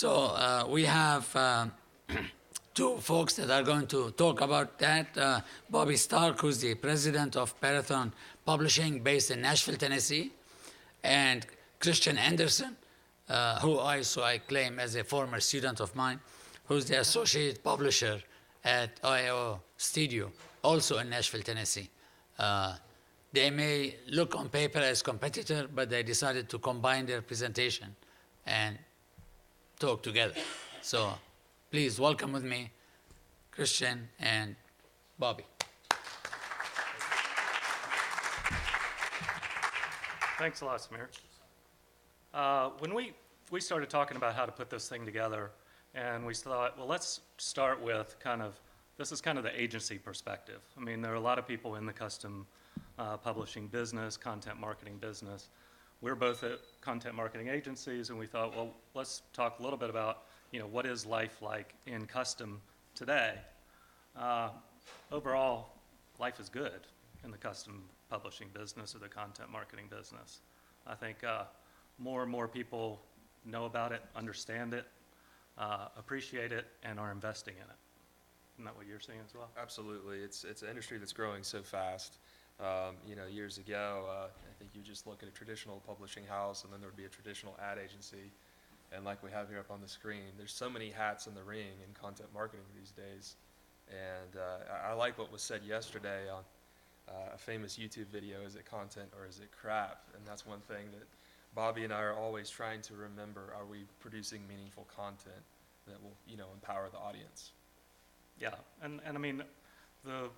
So we have two folks that are going to talk about that. Bobby Stark, who's the president of Parthenon Publishing based in Nashville, Tennessee, and Christian Anderson, who I claim as a former student of mine, who's the associate publisher at iostudio, also in Nashville, Tennessee. They may look on paper as competitor, but they decided to combine their presentation and talk together. So please welcome with me Christian and Bobby. Thanks a lot, Samir. When we started talking about how to put this thing together, and we thought, well, let's start with this is kind of the agency perspective. I mean, there are a lot of people in the custom publishing business, content marketing business. We're both at content marketing agencies, and we thought, well, let's talk a little bit about, what is life like in custom today? Overall, life is good in the custom publishing business or the content marketing business. I think more and more people know about it, understand it, appreciate it, and are investing in it. Isn't that what you're seeing as well? Absolutely. It's an industry that's growing so fast. Years ago, I think you just look at a traditional publishing house, and then there would be a traditional ad agency. And like we have here up on the screen, there's so many hats in the ring in content marketing these days. And I like what was said yesterday on a famous YouTube video, is it content or is it crap? And that's one thing that Bobby and I are always trying to remember. Are we producing meaningful content that will, empower the audience? Yeah, and I mean, the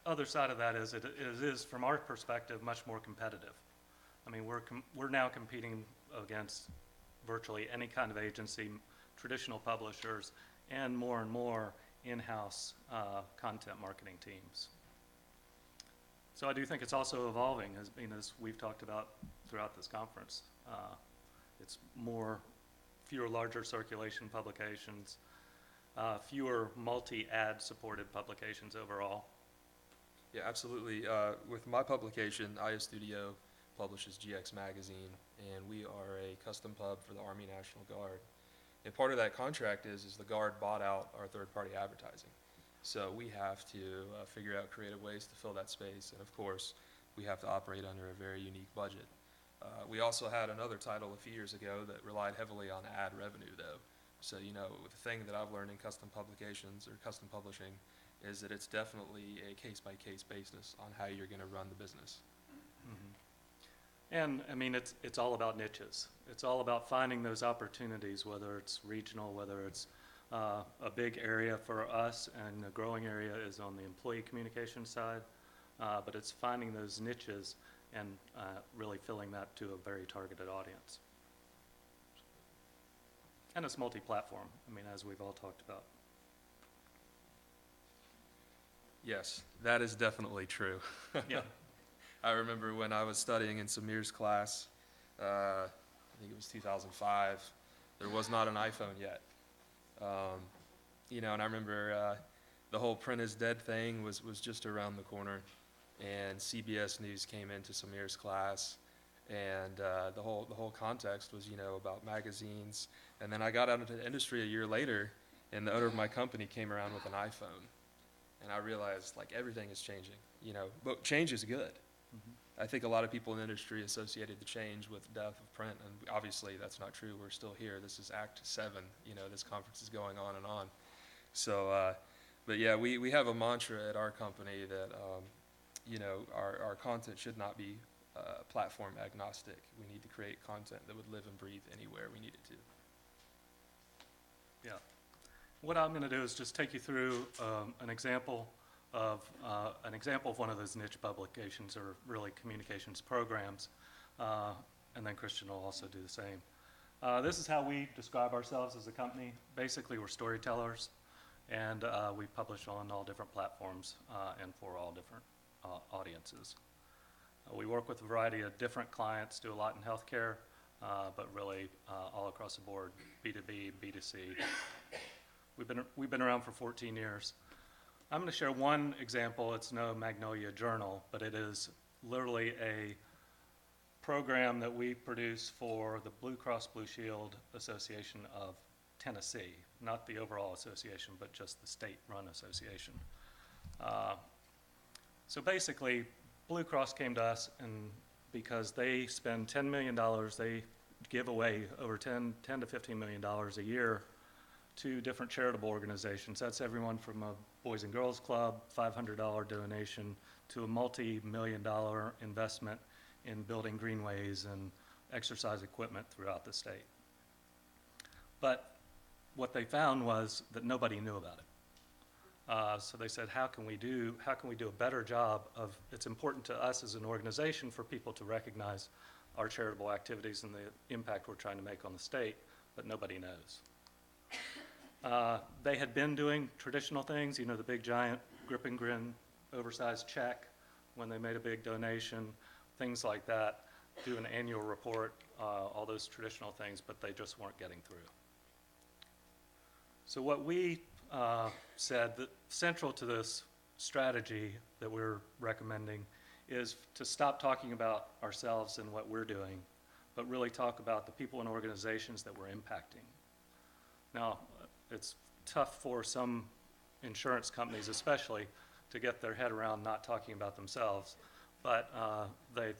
other side of that is it is, from our perspective, much more competitive. I mean, we're now competing against virtually any kind of agency, traditional publishers, and more in-house content marketing teams. So I do think it's also evolving, as we've talked about throughout this conference. It's fewer larger circulation publications, fewer multi-ad supported publications overall. Yeah, absolutely. With my publication, iostudio publishes GX Magazine, and we are a custom pub for the Army National Guard. And part of that contract is the Guard bought out our third-party advertising. So we have to figure out creative ways to fill that space, and of course, we have to operate under a very unique budget. We also had another title a few years ago that relied heavily on ad revenue, though. So, the thing that I've learned in custom publications or custom publishing is that it's definitely a case-by-case basis on how you're going to run the business. Mm-hmm. And I mean, it's all about niches. It's all about finding those opportunities, whether it's regional, whether it's a big area for us, and a growing area is on the employee communication side. But it's finding those niches and really filling that to a very targeted audience. And it's multi-platform, I mean, as we've all talked about. Yes, that is definitely true. Yeah. I remember when I was studying in Samir's class, I think it was 2005, there was not an iPhone yet. And I remember the whole print is dead thing was just around the corner, and CBS News came into Samir's class, and the whole context was, about magazines. And then I got out into the industry a year later, and the owner of my company came around with an iPhone. And I realized, everything is changing, but change is good. Mm-hmm. I think a lot of people in the industry associated the change with death of print, and obviously that's not true. We're still here. This is Act 7. This conference is going on and on. So, but yeah, we have a mantra at our company that, our content should not be platform agnostic. We need to create content that would live and breathe anywhere we need it to. Yeah. What I'm going to do is just take you through an example of one of those niche publications, or really communications programs, and then Christian will also do the same. This is how we describe ourselves as a company. Basically, we're storytellers, and we publish on all different platforms and for all different audiences. We work with a variety of different clients, do a lot in healthcare, but really all across the board, B2B, B2C. We've been around for 14 years. I'm going to share one example. It's no Magnolia Journal, but it is literally a program that we produce for the Blue Cross Blue Shield Association of Tennessee, not the overall association, but just the state-run association. So basically, Blue Cross came to us, and because they spend $10 million, they give away over $10 to $15 million a year to different charitable organizations. That's everyone from a Boys and Girls Club, $500 donation, to a multi-million-dollar investment in building greenways and exercise equipment throughout the state. But what they found was that nobody knew about it. So they said, how can we do a better job of, it's important to us as an organization for people to recognize our charitable activities and the impact we're trying to make on the state, but nobody knows. They had been doing traditional things, the big giant grip and grin oversized check when they made a big donation, things like that, do an annual report, all those traditional things, but they just weren't getting through. So what we said that central to this strategy that we're recommending is to stop talking about ourselves and what we're doing, but really talk about the people and organizations that we're impacting. Now, it's tough for some insurance companies especially to get their head around not talking about themselves, but they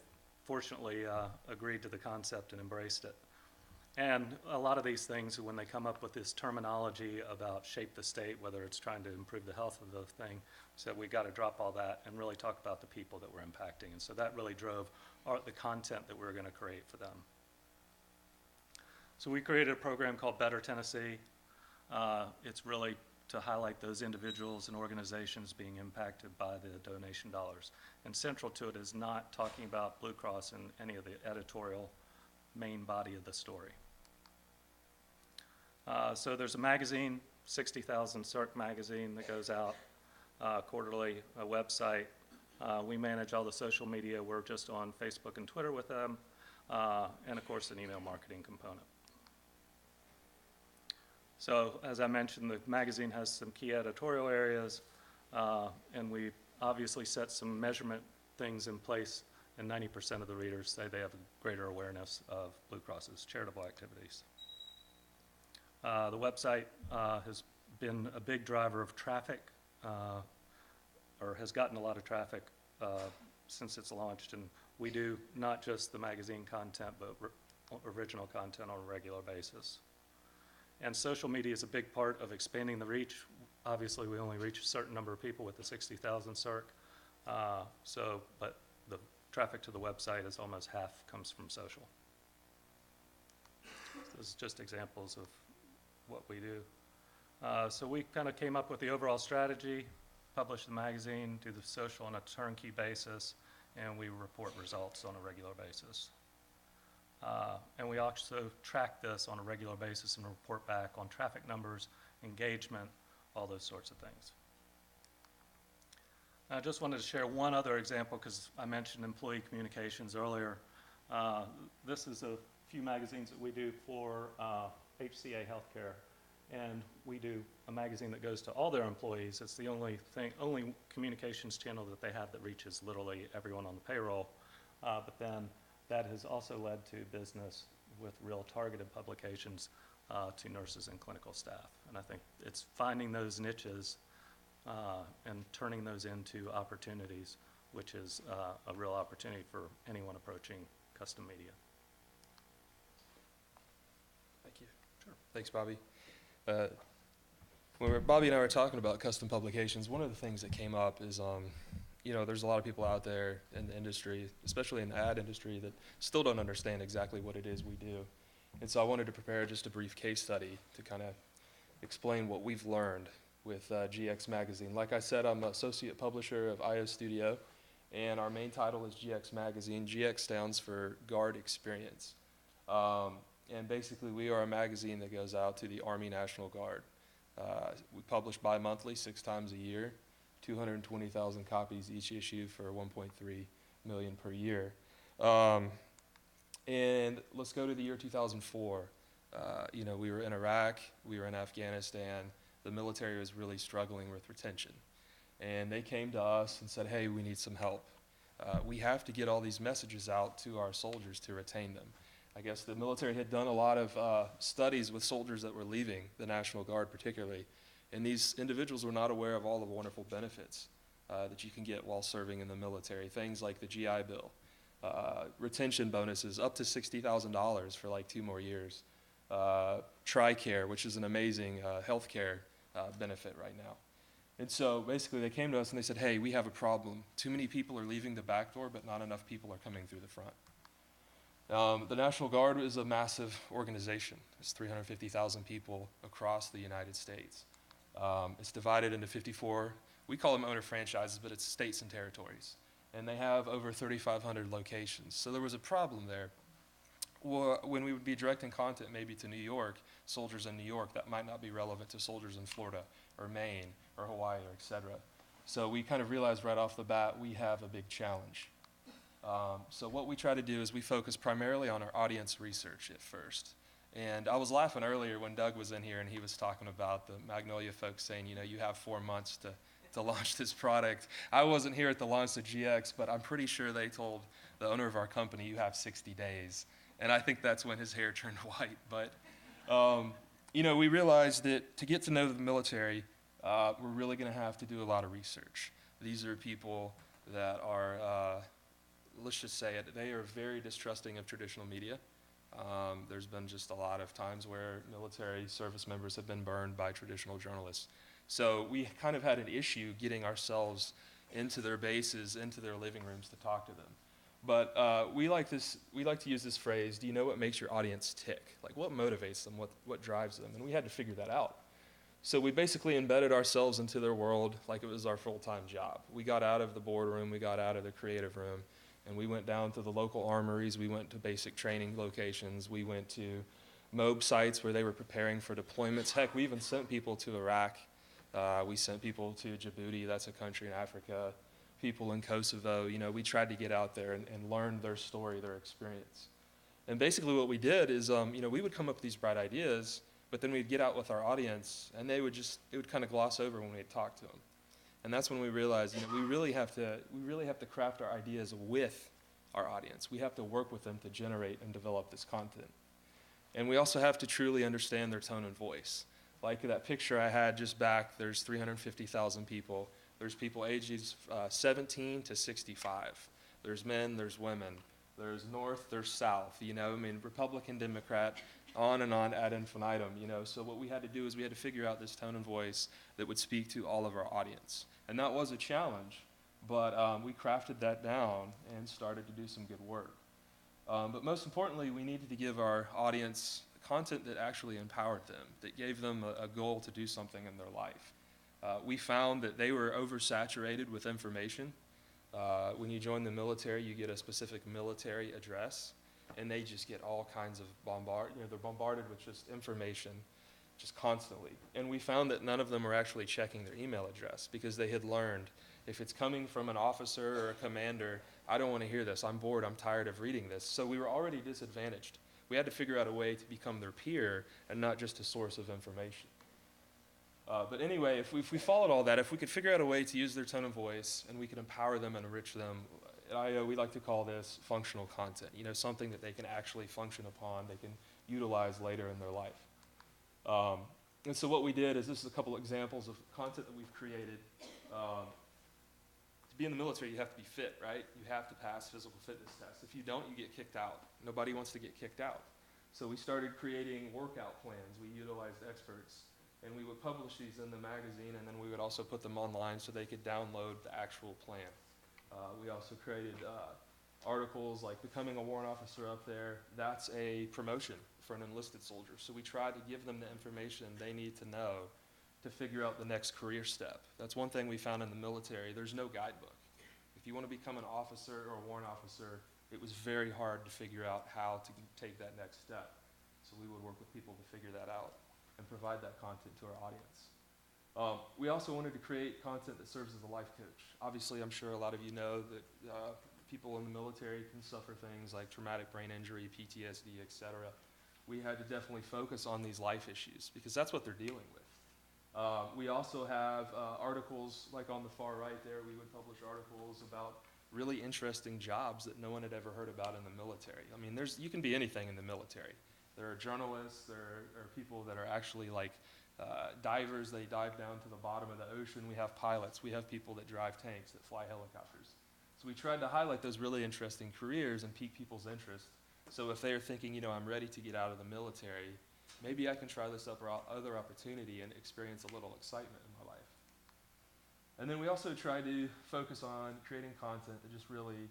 fortunately agreed to the concept and embraced it. And a lot of these things, when they come up with this terminology about shape the state, whether it's trying to improve the health of the thing, so we got to drop all that and really talk about the people that we're impacting. And so that really drove the content that we were going to create for them. So we created a program called Better Tennessee. It's really to highlight those individuals and organizations being impacted by the donation dollars. And central to it is not talking about Blue Cross in any of the editorial main body of the story. So there's a magazine, 60,000 CERC magazine that goes out quarterly, a website. We manage all the social media. We're just on Facebook and Twitter with them, and of course an email marketing component. So as I mentioned, the magazine has some key editorial areas, and we obviously set some measurement things in place, and 90% of the readers say they have a greater awareness of Blue Cross's charitable activities. The website has been a big driver of traffic, or has gotten a lot of traffic since it's launched, and we do not just the magazine content, but original content on a regular basis. And social media is a big part of expanding the reach. Obviously, we only reach a certain number of people with the 60,000 CERC, but the traffic to the website is almost half comes from social. So this is just examples of what we do. So we kind of came up with the overall strategy, publish the magazine, do the social on a turnkey basis, and we report results on a regular basis. And we also track this on a regular basis and report back on traffic numbers, engagement, all those sorts of things. I just wanted to share one other example because I mentioned employee communications earlier. This is a few magazines that we do for HCA Healthcare, and we do a magazine that goes to all their employees. It's the only communications channel that they have that reaches literally everyone on the payroll. But then that has also led to business with real targeted publications to nurses and clinical staff. And I think it's finding those niches and turning those into opportunities, which is a real opportunity for anyone approaching custom media. Thank you. Sure. Thanks, Bobby. When Bobby and I were talking about custom publications, one of the things that came up is, there's a lot of people out there in the industry, especially in the ad industry, that still don't understand exactly what it is we do. And so I wanted to prepare just a brief case study to kind of explain what we've learned with GX Magazine. Like I said, I'm associate publisher of iostudio, and our main title is GX Magazine. GX stands for Guard Experience. And basically, we are a magazine that goes out to the Army National Guard. We publish bi-monthly, 6 times a year, 220,000 copies each issue for $1.3 million per year. And let's go to the year 2004. We were in Iraq, we were in Afghanistan. The military was really struggling with retention. And they came to us and said, hey, we need some help. We have to get all these messages out to our soldiers to retain them. I guess the military had done a lot of studies with soldiers that were leaving the National Guard particularly, and these individuals were not aware of all the wonderful benefits that you can get while serving in the military. Things like the GI Bill, retention bonuses up to $60,000 for like 2 more years, TRICARE, which is an amazing health care benefit right now. And so basically they came to us and they said, hey, we have a problem. Too many people are leaving the back door, but not enough people are coming through the front. The National Guard is a massive organization. It's 350,000 people across the United States. It's divided into 54, we call them owner franchises, but it's states and territories. And they have over 3,500 locations. So there was a problem there. When we would be directing content maybe to New York, soldiers in New York, that might not be relevant to soldiers in Florida or Maine or Hawaii or et cetera. So we kind of realized right off the bat we have a big challenge. So what we try to do is we focus primarily on our audience research at first. And I was laughing earlier when Doug was in here and he was talking about the Magnolia folks saying, you know, you have 4 months to launch this product. I wasn't here at the launch of GX, but I'm pretty sure they told the owner of our company, you have 60 days. And I think that's when his hair turned white. But, you know, we realized that to get to know the military, we're really going to have to do a lot of research. These are people that are, let's just say it, they are very distrusting of traditional media. There's been just a lot of times where military service members have been burned by traditional journalists. So we kind of had an issue getting ourselves into their bases, into their living rooms to talk to them. But we like to use this phrase, do you know what makes your audience tick? Like what motivates them, what drives them? And we had to figure that out. So we basically embedded ourselves into their world like it was our full-time job. We got out of the boardroom, we got out of the creative room, and we went down to the local armories, we went to basic training locations, we went to MOB sites where they were preparing for deployments. Heck, we even sent people to Iraq. We sent people to Djibouti, that's a country in Africa, people in Kosovo. You know, we tried to get out there and learn their story, their experience. And basically what we did is, you know, we would come up with these bright ideas, but then we'd get out with our audience, and it would kind of gloss over when we'd talk to them. And that's when we realized, you know, we really have to craft our ideas with our audience. We have to work with them to generate and develop this content. And we also have to truly understand their tone and voice. Like that picture I had just back, there's 350,000 people. There's people ages 17 to 65. There's men, there's women. There's North, there's South, you know, I mean, Republican, Democrat, on and on ad infinitum, you know. So what we had to do is we had to figure out this tone and voice that would speak to all of our audience. And that was a challenge, but we crafted that down and started to do some good work. But most importantly, we needed to give our audience content that actually empowered them, that gave them a goal to do something in their life. We found that they were oversaturated with information. When you join the military, you get a specific military address, and they just get all kinds of they're bombarded with just information just constantly. And we found that none of them were actually checking their email address because they had learned if it's coming from an officer or a commander, I don't want to hear this. I'm bored. I'm tired of reading this. So we were already disadvantaged. We had to figure out a way to become their peer and not just a source of information. But anyway, if we followed all that, if we could figure out a way to use their tone of voice and we could empower them and enrich them, at IO we like to call this functional content, you know, something that they can actually function upon, they can utilize later in their life. And so what we did is, this is a couple examples of content that we've created. To be in the military, you have to be fit, right? You have to pass physical fitness tests. If you don't, you get kicked out. Nobody wants to get kicked out. So we started creating workout plans. We utilized experts. And we would publish these in the magazine, and then we would also put them online so they could download the actual plan. We also created articles like Becoming a Warrant Officer up there. That's a promotion for an enlisted soldier. So we try to give them the information they need to know to figure out the next career step. That's one thing we found in the military. There's no guidebook. If you want to become an officer or a warrant officer, it was very hard to figure out how to take that next step. So we would work with people to figure that out and provide that content to our audience. We also wanted to create content that serves as a life coach. Obviously, I'm sure a lot of you know that people in the military can suffer things like traumatic brain injury, PTSD, et cetera. We had to definitely focus on these life issues because that's what they're dealing with. We also have articles, like on the far right there, we would publish articles about really interesting jobs that no one had ever heard about in the military. I mean, you can be anything in the military. There are journalists, there are people that are actually like divers, they dive down to the bottom of the ocean. We have pilots, we have people that drive tanks, that fly helicopters. So we tried to highlight those really interesting careers and pique people's interest. So if they're thinking, I'm ready to get out of the military, maybe I can try this other opportunity and experience a little excitement in my life. And then we also try to focus on creating content that just really,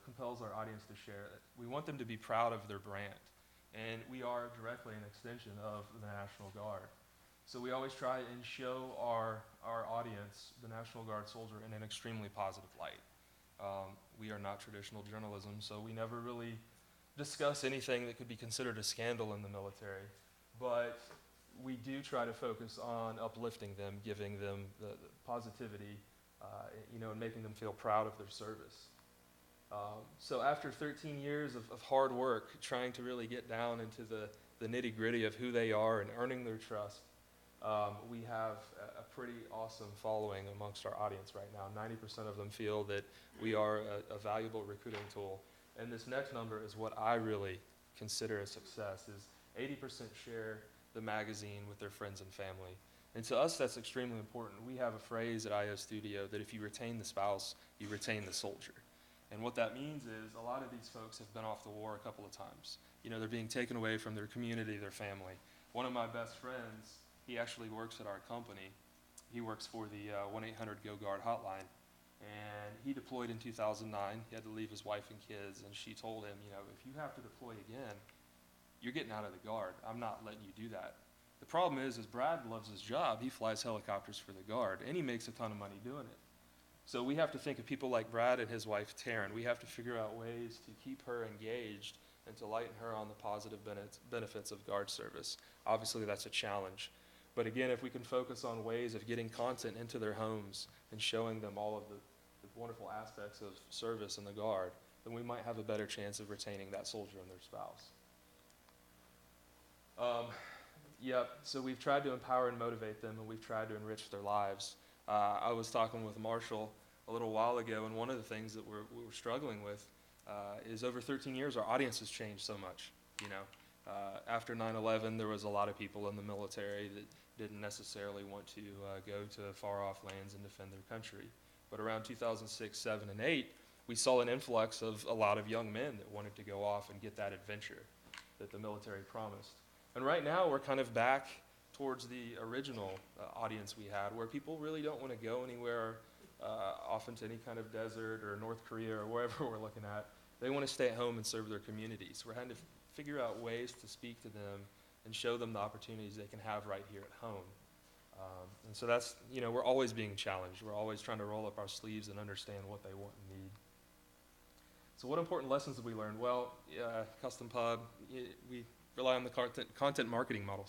compels our audience to share it. We want them to be proud of their brand. And we are directly an extension of the National Guard. So we always try and show our audience the National Guard soldier in an extremely positive light. We are not traditional journalism, so we never really discuss anything that could be considered a scandal in the military. But we do try to focus on uplifting them, giving them the positivity, and making them feel proud of their service. So after 13 years of hard work, trying to really get down into the nitty-gritty of who they are and earning their trust, we have a pretty awesome following amongst our audience right now. 90% of them feel that we are a valuable recruiting tool. And this next number is what I really consider a success, is 80% share the magazine with their friends and family. And to us, that's extremely important. We have a phrase at iostudio that if you retain the spouse, you retain the soldier. And what that means is a lot of these folks have been off the war a couple of times. They're being taken away from their community, their family. One of my best friends, he actually works at our company. He works for the 1-800-GO-GUARD hotline. And he deployed in 2009. He had to leave his wife and kids, and she told him, if you have to deploy again, you're getting out of the Guard. I'm not letting you do that. The problem is Brad loves his job. He flies helicopters for the Guard, and he makes a ton of money doing it. So we have to think of people like Brad and his wife, Taryn. We have to figure out ways to keep her engaged and to lighten her on the positive benefits of Guard service. Obviously, that's a challenge. But again, if we can focus on ways of getting content into their homes and showing them all of the wonderful aspects of service in the Guard, then we might have a better chance of retaining that soldier and their spouse. So we've tried to empower and motivate them, and we've tried to enrich their lives. I was talking with Marshall a little while ago, and one of the things that we're struggling with is over 13 years, our audience has changed so much. After 9/11, there was a lot of people in the military that didn't necessarily want to go to far-off lands and defend their country. But around 2006, 7, and 8, we saw an influx of a lot of young men that wanted to go off and get that adventure that the military promised. And right now, we're kind of back towards the original audience we had, where people really don't want to go anywhere off into any kind of desert or North Korea or wherever we're looking at. They want to stay at home and serve their communities. We're having to figure out ways to speak to them and show them the opportunities they can have right here at home. And so that's, we're always being challenged. We're always trying to roll up our sleeves and understand what they want and need. So what important lessons have we learned? Well, Custom Pub, we rely on the content marketing model,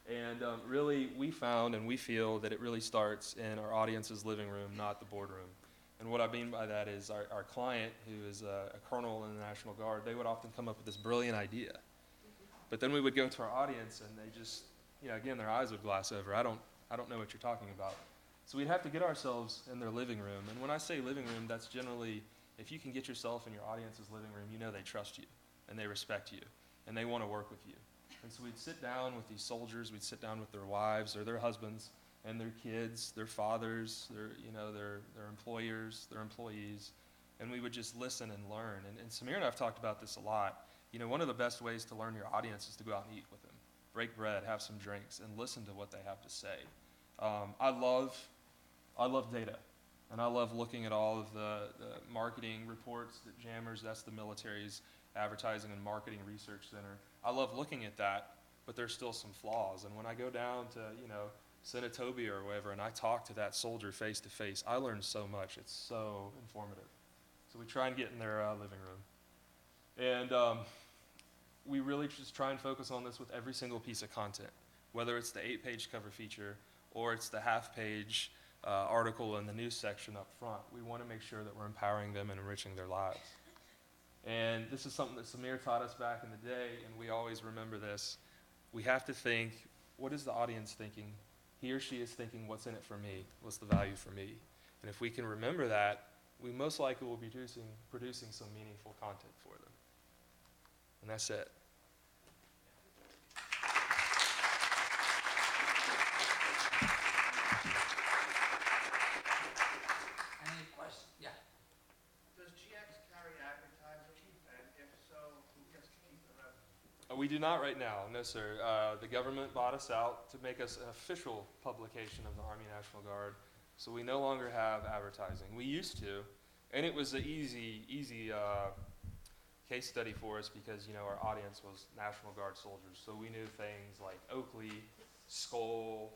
And really, we found and we feel that it really starts in our audience's living room, not the boardroom. And what I mean by that is our client, who is a colonel in the National Guard, they would often come up with this brilliant idea. But then we would go to our audience, and they just, again, their eyes would glass over. I don't know what you're talking about. So we'd have to get ourselves in their living room. And when I say living room, that's generally, if you can get yourself in your audience's living room, they trust you, and they respect you, and they want to work with you. And so we'd sit down with these soldiers, we'd sit down with their wives or their husbands and their kids, their fathers, their employers, their employees, and we would just listen and learn. And Samir and I have talked about this a lot. One of the best ways to learn your audience is to go out and eat with them. Break bread, have some drinks, and listen to what they have to say. I love data, and I love looking at all of the marketing reports that Jammers, that's the military's advertising and marketing research center. I love looking at that, but there's still some flaws. And when I go down to, Senatobia or wherever, and I talk to that soldier face to face, I learn so much. It's so informative. So we try and get in their living room. And we really just try and focus on this with every single piece of content, whether it's the 8-page cover feature or it's the half-page article in the news section up front. We want to make sure that we're empowering them and enriching their lives. And this is something that Samir taught us back in the day, and we always remember this. We have to think, what is the audience thinking? He or she is thinking, what's in it for me? What's the value for me? And if we can remember that, we most likely will be producing some meaningful content for them. And that's it. Any questions? Yeah. Does GX carry advertising, and if so, who gets to keep the revenue? We do not right now, no sir. The government bought us out to make us an official publication of the Army National Guard, so we no longer have advertising. We used to, and it was an easy case study for us because, you know, our audience was National Guard soldiers, so we knew things like Oakley, Skoll,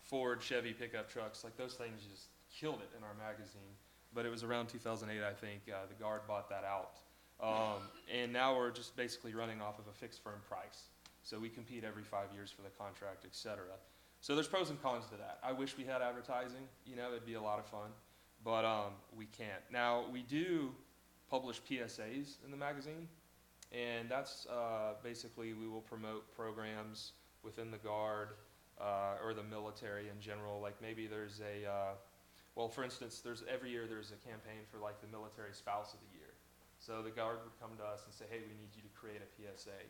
Ford, Chevy pickup trucks, like those things just killed it in our magazine. But it was around 2008, I think, the Guard bought that out. And now we're just basically running off of a fixed firm price. So we compete every 5 years for the contract, et cetera. So there's pros and cons to that. I wish we had advertising, you know, it'd be a lot of fun, but we can't. Now, we do publish PSAs in the magazine, and that's basically we will promote programs within the Guard or the military in general. Like maybe there's a, well, for instance, every year there's a campaign for like the military spouse of the year. So the Guard would come to us and say, hey, we need you to create a PSA.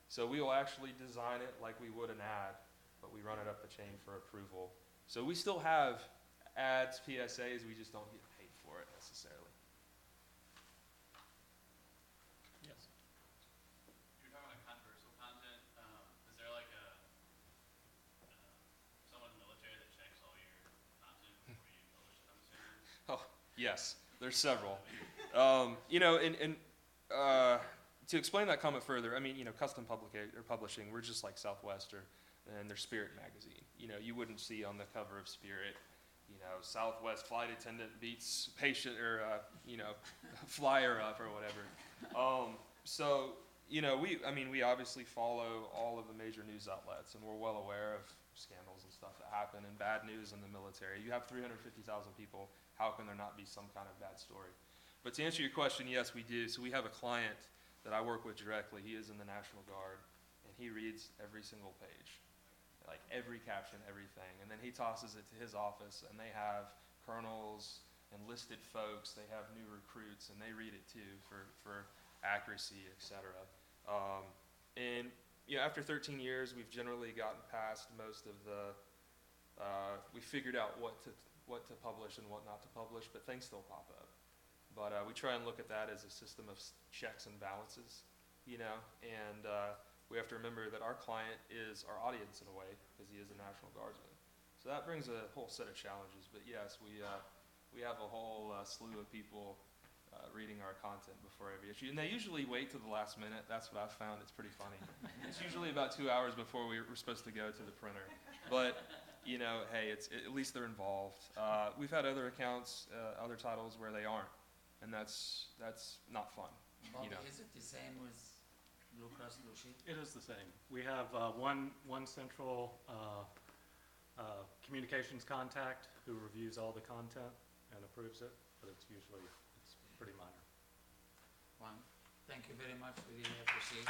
So we will actually design it like we would an ad, but we run it up the chain for approval. So we still have ads, PSAs, we just don't get paid for it necessarily. Yes. You're talking about controversial content. Is there like someone in the military that checks all your content before you publish it, I'm assuming? Oh, yes, there's several. You know, to explain that comment further, I mean, you know, custom publishing, we're just like Southwestern and their Spirit magazine. You know, you wouldn't see on the cover of Spirit, you know, Southwest flight attendant beats patient or, you know, flyer up or whatever. So, you know, we obviously follow all of the major news outlets, and we're well aware of scandals and stuff that happen and bad news in the military. You have 350,000 people. How can there not be some kind of bad story? But to answer your question, yes, we do. So we have a client that I work with directly. He is in the National Guard, and he reads every single page, like every caption, everything. And then he tosses it to his office, and they have colonels, enlisted folks, they have new recruits, and they read it too for accuracy, et cetera. And you know, after 13 years, we've generally gotten past most of the, we figured out what to publish and what not to publish, but things still pop up. But we try and look at that as a system of checks and balances, you know, and we have to remember that our client is our audience in a way, because he is a National Guardsman. So that brings a whole set of challenges, but yes, we have a whole slew of people reading our content before every issue, and they usually wait till the last minute. That's what I've found. It's pretty funny. It's usually about 2 hours before we're supposed to go to the printer, but you know, hey, at least they're involved. We've had other accounts, other titles where they aren't, and that's not fun. Bobby, You know. is it the same with Blue Cross Blue Shield? It is the same. We have one central communications contact who reviews all the content and approves it, but it's pretty minor. One. Thank you very much. We really appreciate